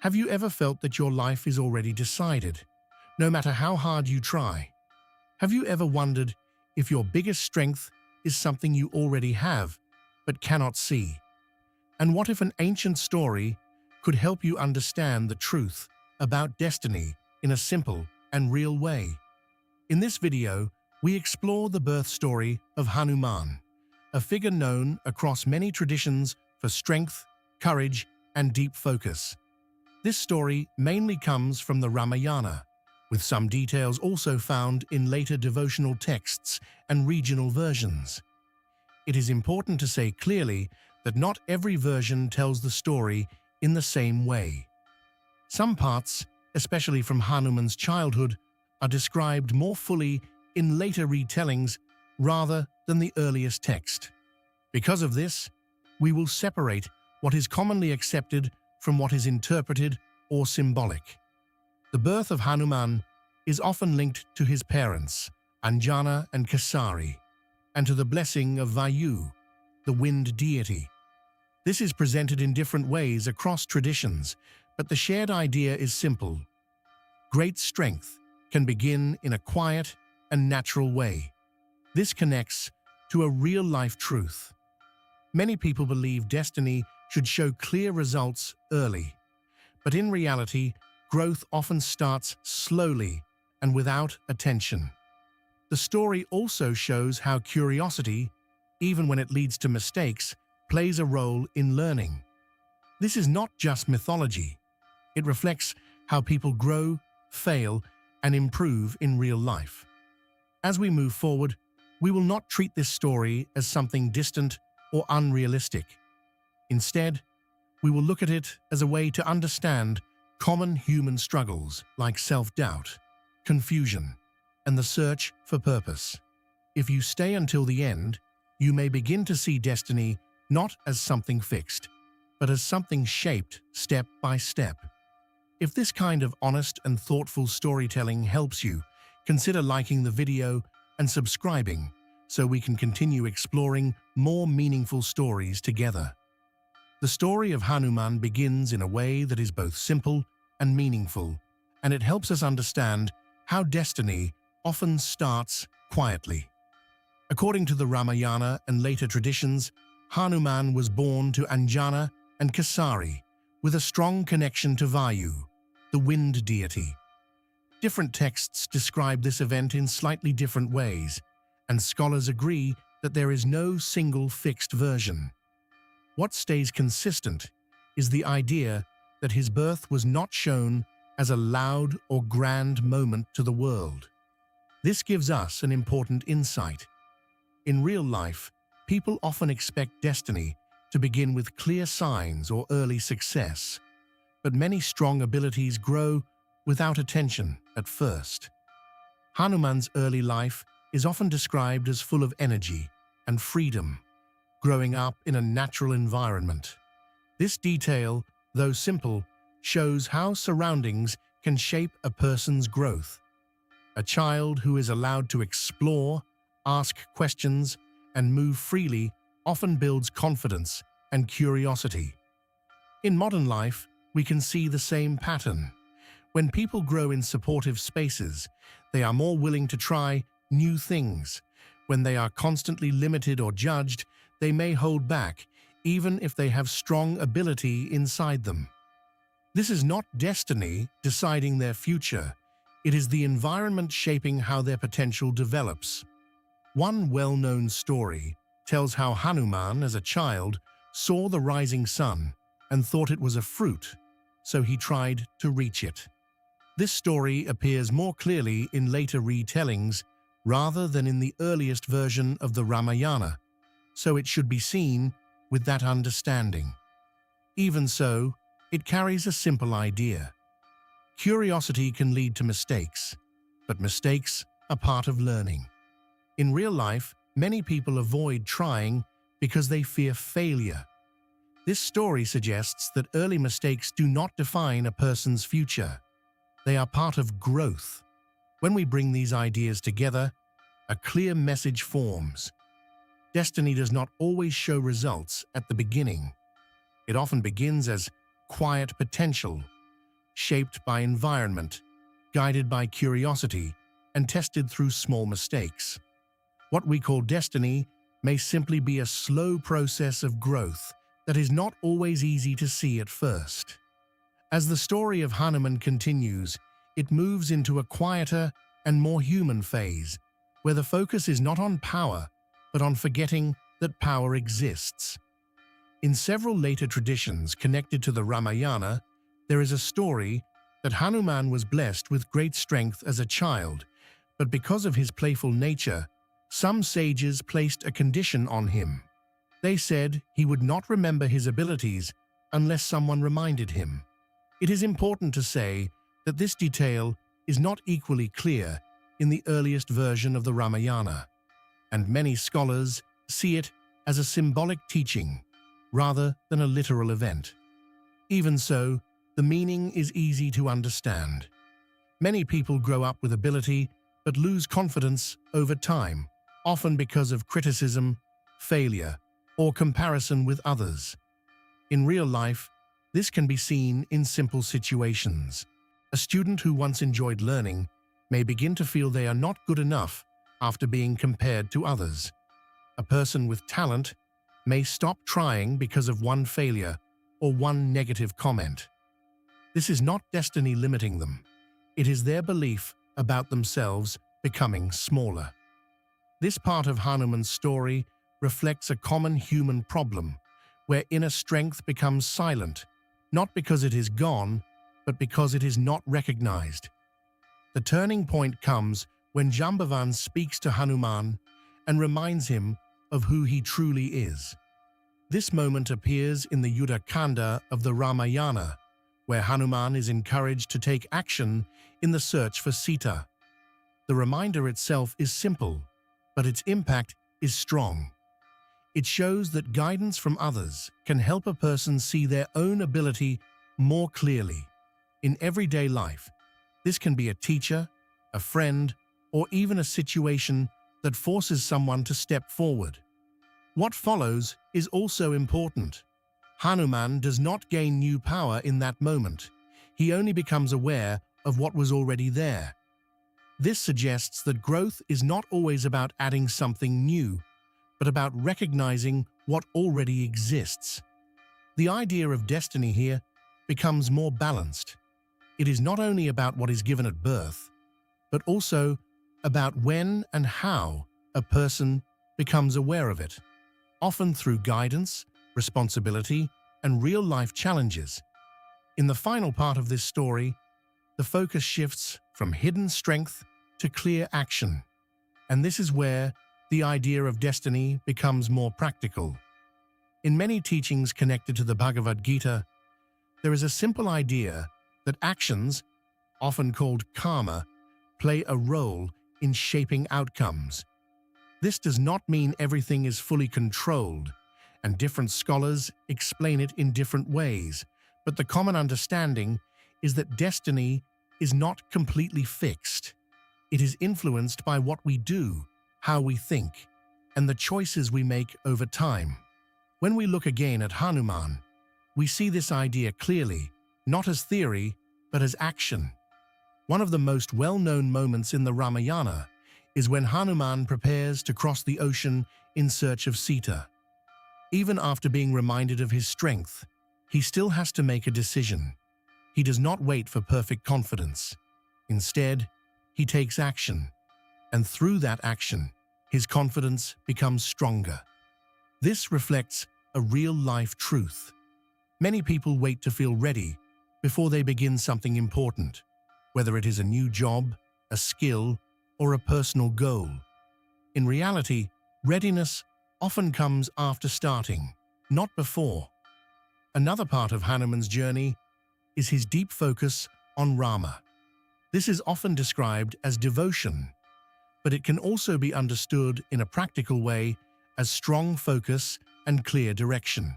Have you ever felt that your life is already decided, no matter how hard you try? Have you ever wondered if your biggest strength is something you already have, but cannot see? And what if an ancient story could help you understand the truth about destiny in a simple and real way? In this video, we explore the birth story of Hanuman, a figure known across many traditions for strength, courage, and deep focus. This story mainly comes from the Ramayana, with some details also found in later devotional texts and regional versions. It is important to say clearly that not every version tells the story in the same way. Some parts, especially from Hanuman's childhood, are described more fully in later retellings rather than the earliest text. Because of this, we will separate what is commonly accepted from what is interpreted or symbolic. The birth of Hanuman is often linked to his parents, Anjana and Kesari, and to the blessing of Vayu, the wind deity. This is presented in different ways across traditions, but the shared idea is simple. Great strength can begin in a quiet and natural way. This connects to a real-life truth. Many people believe destiny should show clear results early, but in reality, growth often starts slowly and without attention. The story also shows how curiosity, even when it leads to mistakes, plays a role in learning. This is not just mythology. It reflects how people grow, fail, and improve in real life. As we move forward, we will not treat this story as something distant or unrealistic. Instead, we will look at it as a way to understand common human struggles like self-doubt, confusion, and the search for purpose. If you stay until the end, you may begin to see destiny not as something fixed, but as something shaped step by step. If this kind of honest and thoughtful storytelling helps you, consider liking the video and subscribing so we can continue exploring more meaningful stories together. The story of Hanuman begins in a way that is both simple and meaningful, and it helps us understand how destiny often starts quietly. According to the Ramayana and later traditions, Hanuman was born to Anjana and Kesari, with a strong connection to Vayu, the wind deity. Different texts describe this event in slightly different ways, and scholars agree that there is no single fixed version. What stays consistent is the idea that his birth was not shown as a loud or grand moment to the world. This gives us an important insight. In real life, people often expect destiny to begin with clear signs or early success, but many strong abilities grow without attention at first. Hanuman's early life is often described as full of energy and freedom, growing up in a natural environment. This detail, though simple, shows how surroundings can shape a person's growth. A child who is allowed to explore, ask questions, and move freely often builds confidence and curiosity. In modern life, we can see the same pattern. When people grow in supportive spaces, they are more willing to try new things. When they are constantly limited or judged, they may hold back, even if they have strong ability inside them. This is not destiny deciding their future. It is the environment shaping how their potential develops. One well-known story tells how Hanuman, as a child, saw the rising sun and thought it was a fruit, so he tried to reach it. This story appears more clearly in later retellings rather than in the earliest version of the Ramayana, so it should be seen with that understanding. Even so, it carries a simple idea. Curiosity can lead to mistakes, but mistakes are part of learning. In real life, many people avoid trying because they fear failure. This story suggests that early mistakes do not define a person's future. They are part of growth. When we bring these ideas together, a clear message forms. Destiny does not always show results at the beginning. It often begins as quiet potential, shaped by environment, guided by curiosity, and tested through small mistakes. What we call destiny may simply be a slow process of growth that is not always easy to see at first. As the story of Hanuman continues, it moves into a quieter and more human phase, where the focus is not on power, but on forgetting that power exists. In several later traditions connected to the Ramayana, there is a story that Hanuman was blessed with great strength as a child, but because of his playful nature, some sages placed a condition on him. They said he would not remember his abilities unless someone reminded him. It is important to say that this detail is not equally clear in the earliest version of the Ramayana, and many scholars see it as a symbolic teaching rather than a literal event. Even so, the meaning is easy to understand. Many people grow up with ability but lose confidence over time, often because of criticism, failure, or comparison with others. In real life, this can be seen in simple situations. A student who once enjoyed learning may begin to feel they are not good enough after being compared to others. A person with talent may stop trying because of one failure or one negative comment. This is not destiny limiting them. It is their belief about themselves becoming smaller. This part of Hanuman's story reflects a common human problem, where inner strength becomes silent, not because it is gone, but because it is not recognized. The turning point comes when Jambavan speaks to Hanuman and reminds him of who he truly is. This moment appears in the Yuddha Kanda of the Ramayana, where Hanuman is encouraged to take action in the search for Sita. The reminder itself is simple, but its impact is strong. It shows that guidance from others can help a person see their own ability more clearly. In everyday life, this can be a teacher, a friend, or even a situation that forces someone to step forward. What follows is also important. Hanuman does not gain new power in that moment. He only becomes aware of what was already there. This suggests that growth is not always about adding something new, but about recognizing what already exists. The idea of destiny here becomes more balanced. It is not only about what is given at birth, but also about when and how a person becomes aware of it, often through guidance, responsibility, and real-life challenges. In the final part of this story, the focus shifts from hidden strength to clear action, and this is where the idea of destiny becomes more practical. In many teachings connected to the Bhagavad Gita, there is a simple idea that actions, often called karma, play a role in shaping outcomes. This does not mean everything is fully controlled, and different scholars explain it in different ways, but the common understanding is that destiny is not completely fixed. It is influenced by what we do, how we think, and the choices we make over time. When we look again at Hanuman, we see this idea clearly, not as theory, but as action. One of the most well-known moments in the Ramayana is when Hanuman prepares to cross the ocean in search of Sita. Even after being reminded of his strength, he still has to make a decision. He does not wait for perfect confidence. Instead, he takes action, and through that action, his confidence becomes stronger. This reflects a real-life truth. Many people wait to feel ready before they begin something important, whether it is a new job, a skill, or a personal goal. In reality, readiness often comes after starting, not before. Another part of Hanuman's journey is his deep focus on Rama. This is often described as devotion, but it can also be understood in a practical way as strong focus and clear direction.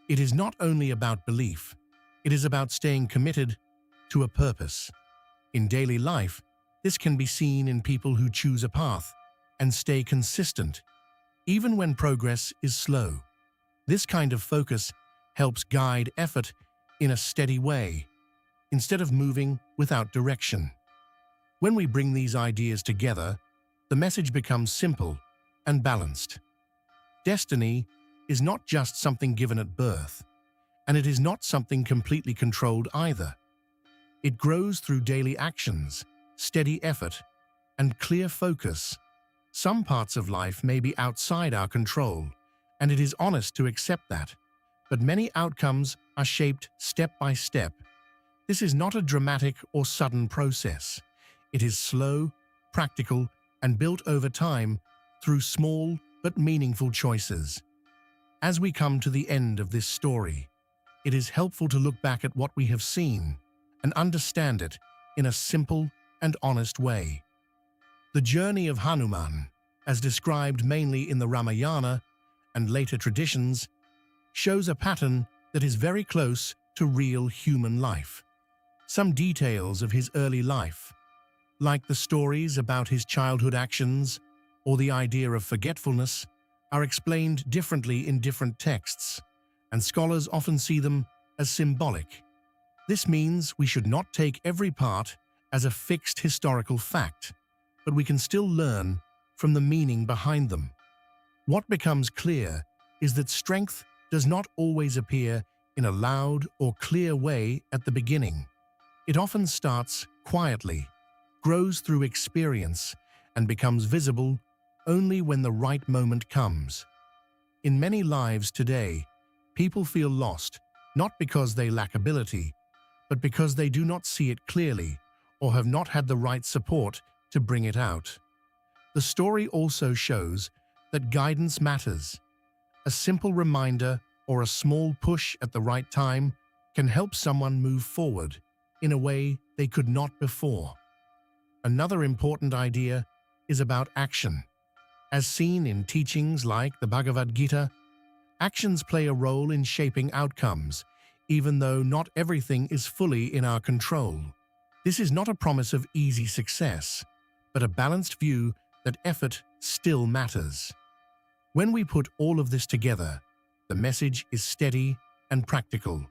It is not only about belief, it is about staying committed to a purpose. In daily life, this can be seen in people who choose a path and stay consistent, even when progress is slow. This kind of focus helps guide effort in a steady way. instead of moving without direction. When we bring these ideas together, the message becomes simple and balanced. Destiny is not just something given at birth, and it is not something completely controlled either. It grows through daily actions, steady effort, and clear focus. Some parts of life may be outside our control, and it is honest to accept that, but many outcomes are shaped step by step. This is not a dramatic or sudden process. It is slow, practical, and built over time through small but meaningful choices. As we come to the end of this story, it is helpful to look back at what we have seen and understand it in a simple and honest way. The journey of Hanuman, as described mainly in the Ramayana and later traditions, shows a pattern that is very close to real human life. Some details of his early life, like the stories about his childhood actions or the idea of forgetfulness, are explained differently in different texts, and scholars often see them as symbolic. This means we should not take every part as a fixed historical fact, but we can still learn from the meaning behind them. What becomes clear is that strength does not always appear in a loud or clear way at the beginning. It often starts quietly, grows through experience, and becomes visible only when the right moment comes. In many lives today, people feel lost, not because they lack ability, but because they do not see it clearly or have not had the right support to bring it out. The story also shows that guidance matters. A simple reminder or a small push at the right time can help someone move forward in a way they could not before. Another important idea is about action. As seen in teachings like the Bhagavad Gita, actions play a role in shaping outcomes, even though not everything is fully in our control. This is not a promise of easy success, but a balanced view that effort still matters. When we put all of this together, the message is steady and practical.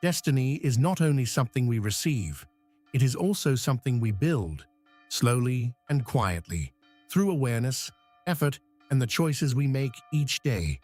Destiny is not only something we receive, it is also something we build, slowly and quietly, through awareness, effort, and the choices we make each day.